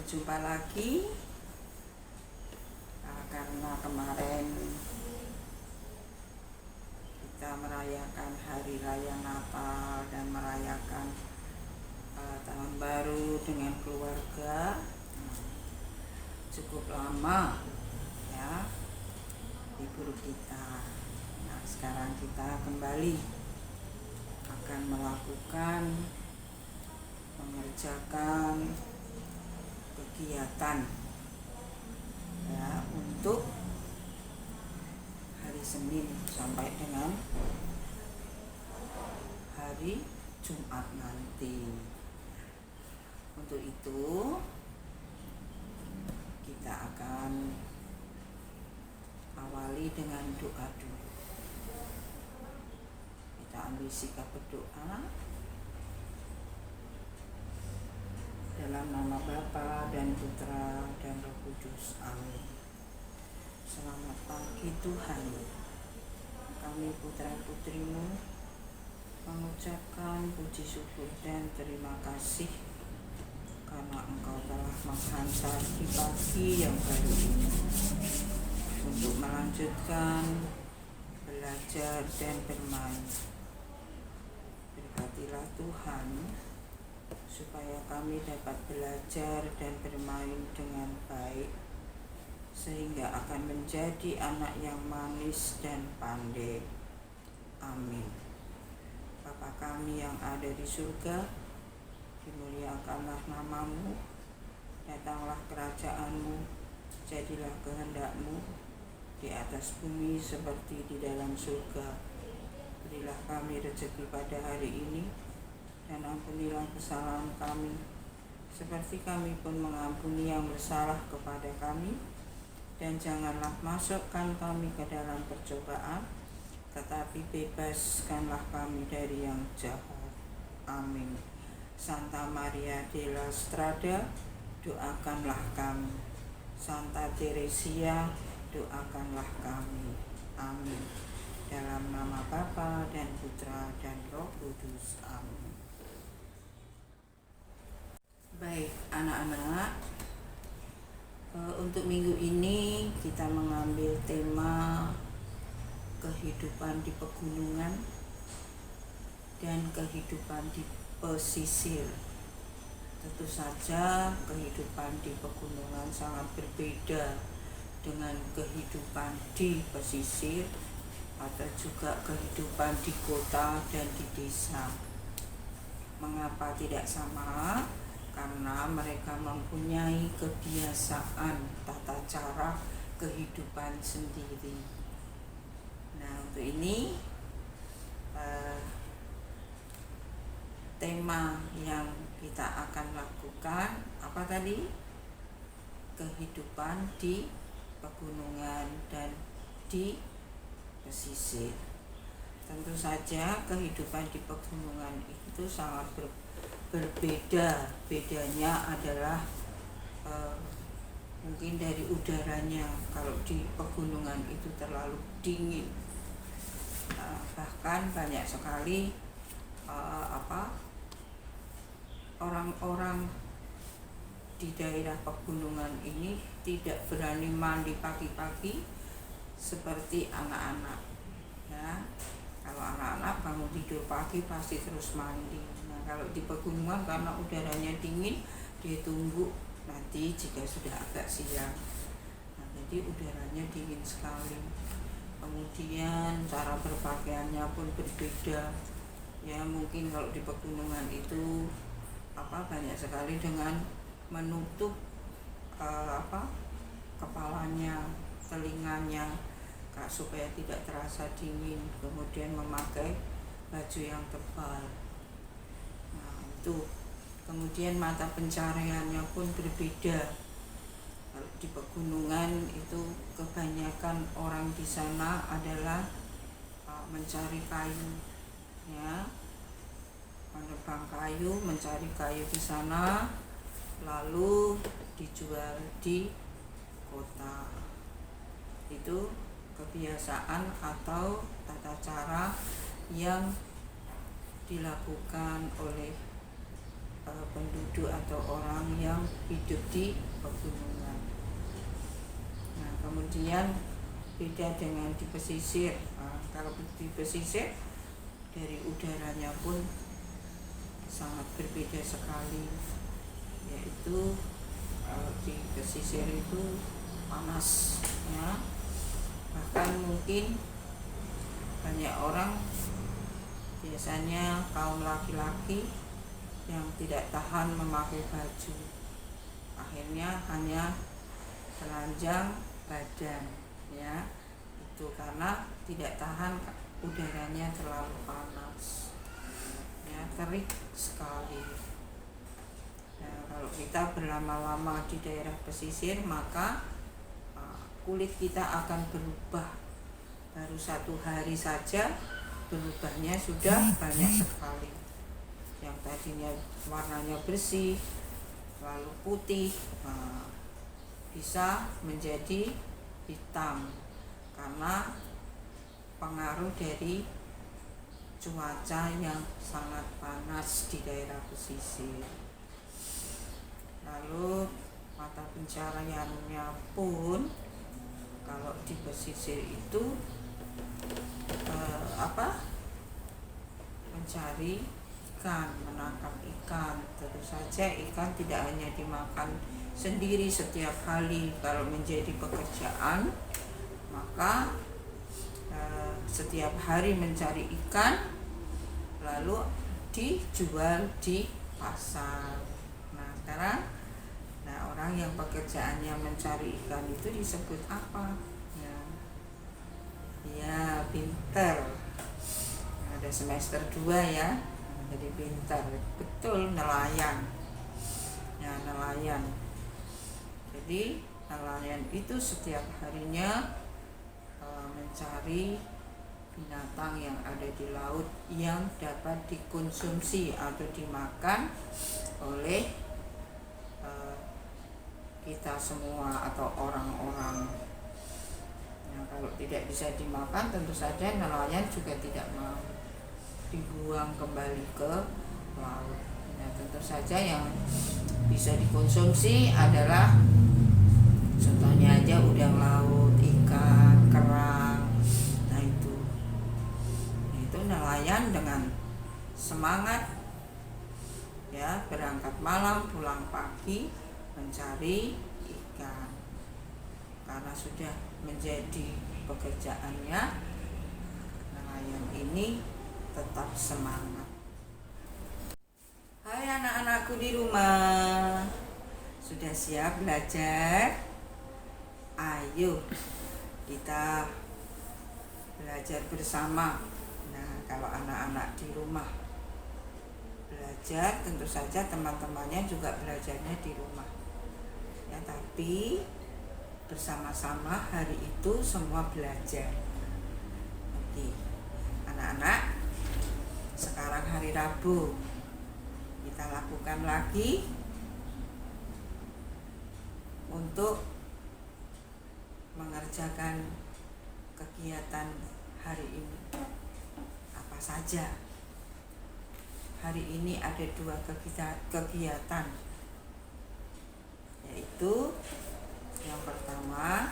Berjumpa lagi karena kemarin kita merayakan Hari Raya Natal dan merayakan Tahun Baru dengan keluarga. Cukup lama ya libur kita. Nah, sekarang kita kembali akan mengerjakan kegiatan ya untuk hari Senin sampai dengan hari Jumat nanti. Untuk itu kita akan awali dengan doa dulu. Kita ambil sikap berdoa. Dalam nama Bapa dan Putra dan Roh Kudus. Amin. Selamat pagi Tuhan. Kami putra-putrimu mengucapkan puji syukur dan terima kasih karena Engkau telah menghantar di pagi yang baru ini untuk melanjutkan belajar dan bermain. Berkatilah Tuhan supaya kami dapat belajar dan bermain dengan baik sehingga akan menjadi anak yang manis dan pandai. Amin. Bapa kami yang ada di surga, dimuliakanlah namamu, datanglah kerajaanmu, jadilah kehendakmu di atas bumi seperti di dalam surga. Berilah kami rezeki pada hari ini, dan ampunilah kesalahan kami, seperti kami pun mengampuni yang bersalah kepada kami. Dan janganlah masukkan kami ke dalam percobaan, tetapi bebaskanlah kami dari yang jahat. Amin. Santa Maria della Strada, doakanlah kami. Santa Teresia, doakanlah kami. Amin. Dalam nama Bapa dan Putra dan Roh Kudus. Amin. Baik anak-anak, untuk minggu ini kita mengambil tema kehidupan di pegunungan dan kehidupan di pesisir. Tentu saja kehidupan di pegunungan sangat berbeda dengan kehidupan di pesisir atau juga kehidupan di kota dan di desa. Mengapa tidak sama? Karena mereka mempunyai kebiasaan tata cara kehidupan sendiri. Nah, untuk ini tema yang kita akan lakukan apa tadi? Kehidupan di pegunungan dan di pesisir. Tentu saja kehidupan di pegunungan itu sangat berbeda. Bedanya adalah mungkin dari udaranya. Kalau di pegunungan itu terlalu dingin, bahkan banyak sekali orang-orang di daerah pegunungan ini tidak berani mandi pagi-pagi seperti anak-anak ya. Kalau anak-anak bangun tidur pagi pasti terus mandi. Nah, kalau di pegunungan karena udaranya dingin, dia tunggu nanti jika sudah agak siang. Nah, jadi udaranya dingin sekali. Kemudian cara berpakaiannya pun berbeda. Ya, mungkin kalau di pegunungan itu banyak sekali dengan menutup kepalanya, telinganya, supaya tidak terasa dingin, kemudian memakai baju yang tebal. Nah, itu. Kemudian mata pencahariannya pun berbeda. Kalau di pegunungan itu kebanyakan orang di sana adalah mencari kayu, ya, menebang kayu, mencari kayu di sana, lalu dijual di kota. Itu kebiasaan atau tata cara yang dilakukan oleh penduduk atau orang yang hidup di pegunungan. Nah, kemudian beda dengan di pesisir. Kalau di pesisir dari udaranya pun sangat berbeda sekali, yaitu di pesisir itu panas, ya. Bahkan mungkin banyak orang, biasanya kaum laki-laki, yang tidak tahan memakai baju, akhirnya hanya telanjang badan, ya. Itu karena tidak tahan udaranya terlalu panas, ya, terik sekali. Nah, kalau kita berlama-lama di daerah pesisir, maka kulit kita akan berubah. Baru 1 hari saja berubahnya sudah banyak sekali. Yang tadinya warnanya bersih lalu putih, bisa menjadi hitam karena pengaruh dari cuaca yang sangat panas di daerah pesisir. Lalu mata pencahariannya pun kalau di pesisir itu mencari ikan, menangkap ikan. Tentu saja ikan tidak hanya dimakan sendiri setiap hari. Kalau menjadi pekerjaan, maka setiap hari mencari ikan lalu dijual di pasar. Nah, sekarang orang yang pekerjaannya mencari ikan itu disebut apa? Ya, pinter. Ada semester 2 ya, jadi pinter. Betul, nelayan. Ya, nelayan. Jadi nelayan itu setiap harinya mencari binatang yang ada di laut yang dapat dikonsumsi atau dimakan oleh kita semua atau orang-orang. Nah, kalau tidak bisa dimakan, tentu saja nelayan juga tidak mau dibuang kembali ke laut. Nah, tentu saja yang bisa dikonsumsi adalah contohnya aja udang laut, ikan, kerang. Nah, itu nelayan dengan semangat, ya, berangkat malam pulang pagi mencari ikan karena sudah menjadi pekerjaannya. Nelayan ini tetap semangat. Hai anak-anakku di rumah, sudah siap belajar? Ayo kita belajar bersama. Nah, kalau anak-anak di rumah belajar, tentu saja teman-temannya juga belajarnya di rumah. Ya, tapi bersama-sama hari itu semua belajar. Oke, anak-anak, sekarang hari Rabu, kita lakukan lagi untuk mengerjakan kegiatan hari ini. Apa saja? Hari ini ada 2 kegiatan, yaitu yang pertama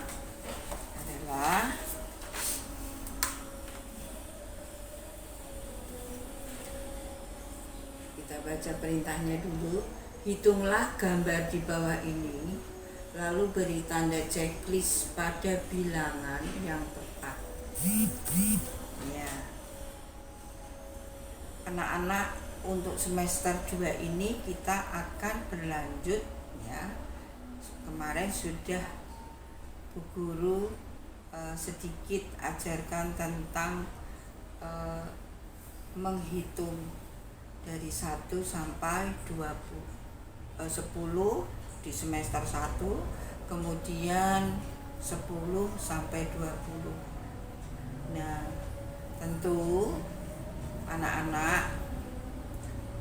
adalah kita baca perintahnya dulu. Hitunglah gambar di bawah ini, lalu beri tanda checklist pada bilangan yang tepat. Ya. Anak-anak, untuk semester 2 ini kita akan berlanjut, ya. Kemarin sudah Bu Guru sedikit ajarkan tentang menghitung dari 1 sampai 10 di semester 1, kemudian 10 sampai 20. Nah, tentu anak-anak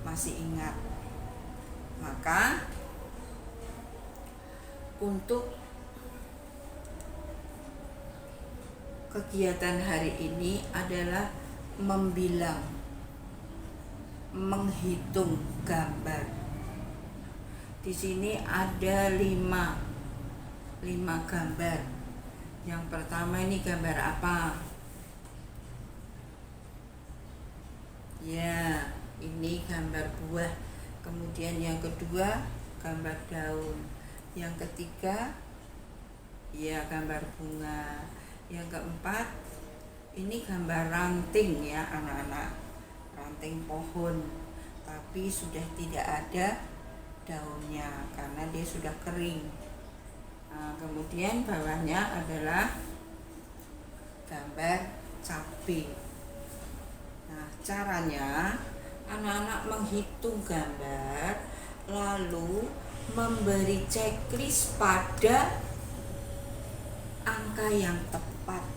masih ingat. Maka untuk kegiatan hari ini adalah membilang, menghitung gambar. Di sini ada 5 gambar. Yang pertama ini gambar apa? Ya, ini gambar buah. Kemudian yang kedua gambar daun. Yang ketiga ya gambar bunga. Yang keempat ini gambar ranting ya anak-anak, ranting pohon, tapi sudah tidak ada daunnya karena dia sudah kering. Nah, kemudian bawahnya adalah gambar cabai. Nah, caranya anak-anak menghitung gambar lalu memberi checklist pada angka yang tepat.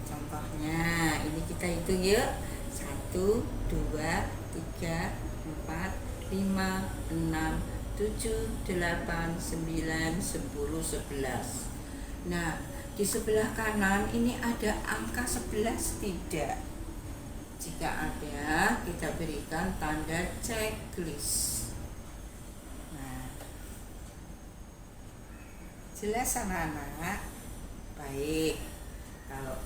Contohnya ini kita hitung yuk. 1, 2, 3, 4, 5, 6, 7, 8, 9, 10, 11. Nah, di sebelah kanan ini ada angka 11 tidak? Jika ada, kita berikan tanda checklist. Nah, jelas anak-anak? Baik. Kalau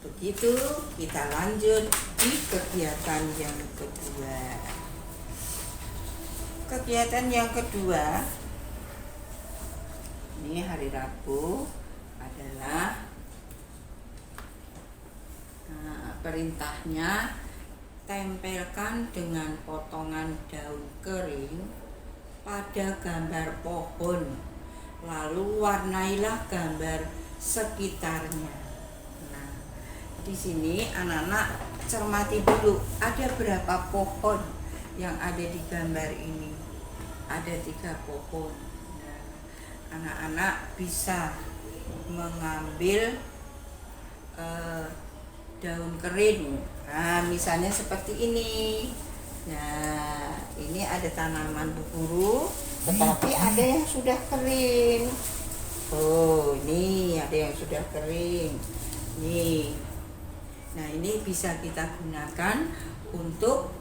begitu, kita lanjut di kegiatan yang kedua. Kegiatan yang kedua, ini hari Rabu adalah perintahnya tempelkan dengan potongan daun kering pada gambar pohon, lalu warnailah gambar sekitarnya. Nah, di sini anak-anak cermati dulu, ada berapa pohon yang ada di gambar ini? Ada 3 pohon. Nah, anak-anak bisa mengambil daun kering. Nah, misalnya seperti ini. Nah, ini ada tanaman buburu, tetapi ada yang sudah kering. Oh, ini ada yang sudah kering. Nih. Nah, ini bisa kita gunakan untuk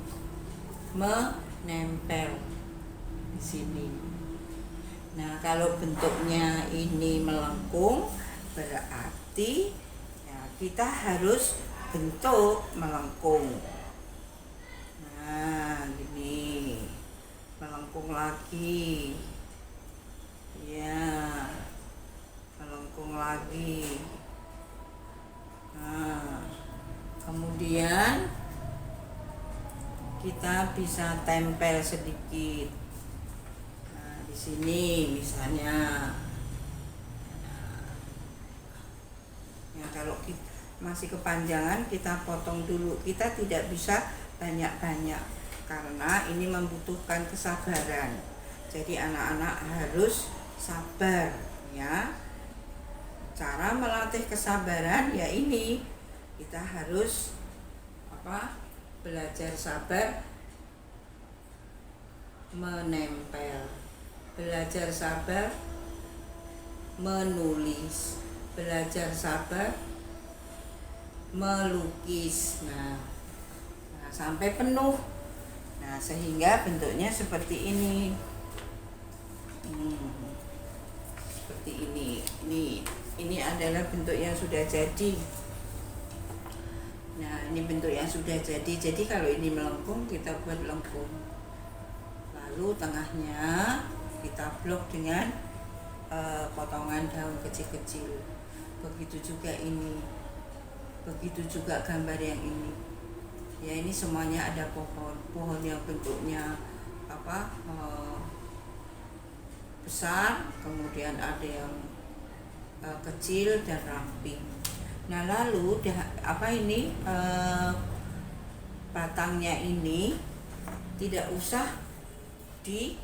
menempel di sini. Nah, kalau bentuknya ini melengkung, berarti ya, kita harus bentuk melengkung. Nah, gini, melengkung lagi. Ya, melengkung lagi. Nah, kemudian kita bisa tempel sedikit. Nah, di sini misalnya. Ya, kalau kita masih kepanjangan, kita potong dulu. Kita tidak bisa banyak-banyak karena ini membutuhkan kesabaran. Jadi anak-anak harus sabar ya. Cara melatih kesabaran ya ini, kita harus belajar sabar menempel, belajar sabar menulis, belajar sabar melukis. Nah, sampai penuh. Nah, sehingga bentuknya seperti ini. Seperti ini. Ini adalah bentuk yang sudah jadi. Nah, ini bentuk yang sudah jadi. Jadi kalau ini melengkung, kita buat lengkung. Lalu tengahnya kita blok dengan potongan daun kecil-kecil. Begitu juga ini. Begitu juga gambar yang ini. Ya, ini semuanya ada pohon yang bentuknya besar, kemudian ada yang kecil dan ramping. Nah, lalu batangnya ini tidak usah dipotong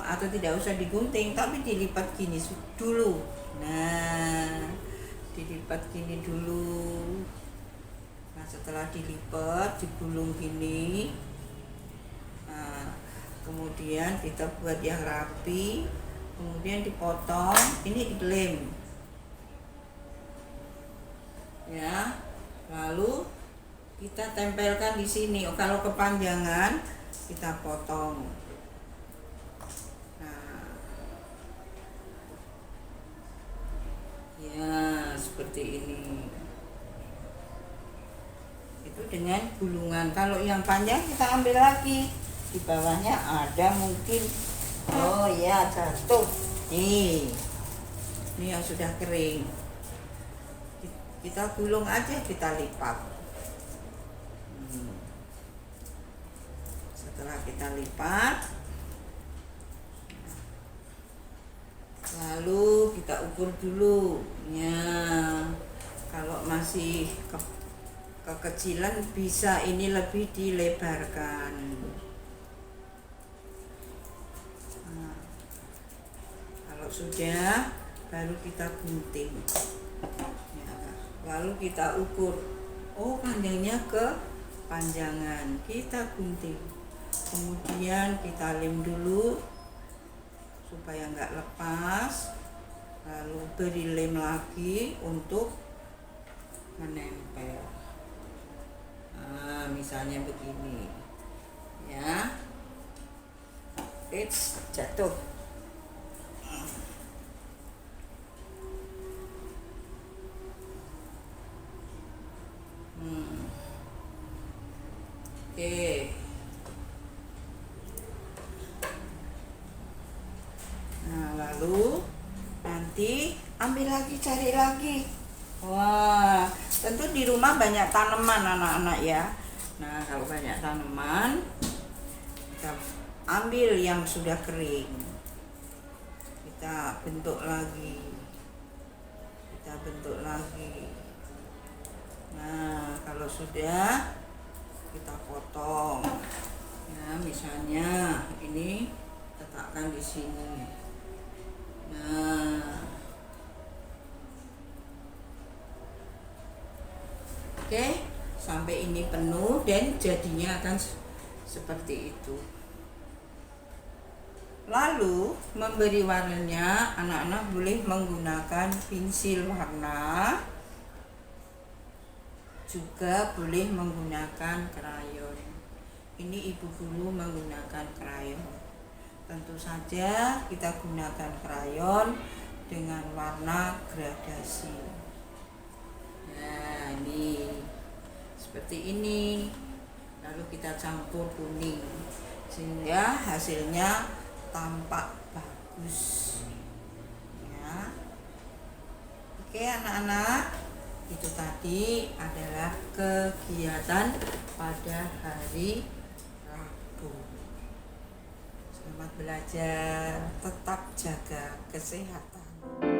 atau tidak usah digunting, tapi dilipat gini dulu. Nah, dilipat gini dulu. Nah, setelah dilipat, digulung gini. Nah, kemudian kita buat yang rapi, kemudian dipotong. Ini dilem. Ya, lalu kita tempelkan di sini. Kalau kepanjangan, kita potong. Nah, ya seperti ini. Itu dengan gulungan. Kalau yang panjang kita ambil lagi. Di bawahnya ada mungkin, oh ya jatuh. Nih, ini yang sudah kering. Kita gulung aja, kita lipat. Setelah kita lipat, lalu kita ukur dulu. Ya, kalau masih kekecilan bisa ini lebih dilebarkan. Nah, kalau sudah, baru kita gunting. Ya, lalu kita ukur. Oh, panjangnya kepanjangan, kita gunting. Kemudian kita lem dulu supaya nggak lepas, lalu beri lem lagi untuk menempel. Nah, misalnya begini ya, jatuh. Oke. Nah, lalu nanti ambil lagi, cari lagi. Wah, tentu di rumah banyak tanaman anak-anak ya. Nah, kalau banyak tanaman, kita ambil yang sudah kering. Kita bentuk lagi. Kita bentuk lagi. Nah, kalau sudah, kita potong. Ya, misalnya ini letakkan di sini. Nah, oke, sampai ini penuh dan jadinya akan seperti itu. Lalu memberi warnanya, anak-anak boleh menggunakan pensil warna, juga boleh menggunakan krayon. Ini ibu guru menggunakan krayon. Tentu saja kita gunakan krayon dengan warna gradasi. Nah, ini seperti ini. Lalu kita campur kuning sehingga hasilnya tampak bagus. Ya. Oke anak-anak, itu tadi adalah kegiatan pada hari Rabu. Selamat belajar, tetap jaga kesehatan.